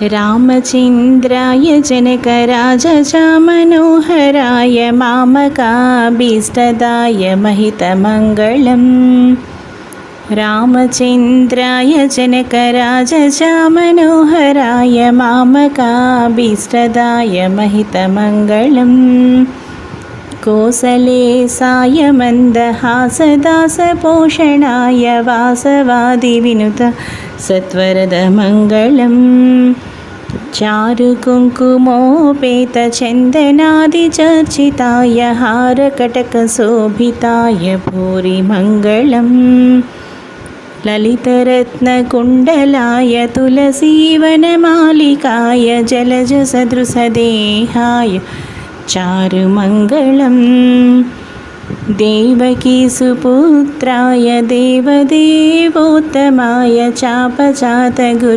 रामचन्द्राय जनकराजचामनोहराय मामकाभीष्टदाय महितमङ्गलम् रामचन्द्राय जनकराजचामनोहराय मामकाभीष्टदाय महितमङ्गलम् कोसलेशाय मन्दहासदासपोषणाय वासवादिविनुत सत्वरदमङ्गलम् चारुकुङ्कुमोपेतचन्दनादिचर्चिताय हारकटकशोभिताय भूरिमङ्गलम् ललितरत्नकुण्डलाय तुलसीवनमालिकाय जलजसदृशदेहाय चारुमङ्गलम् देवकीसुपुत्राय देवदेवोत्तमाय चापजातगुरु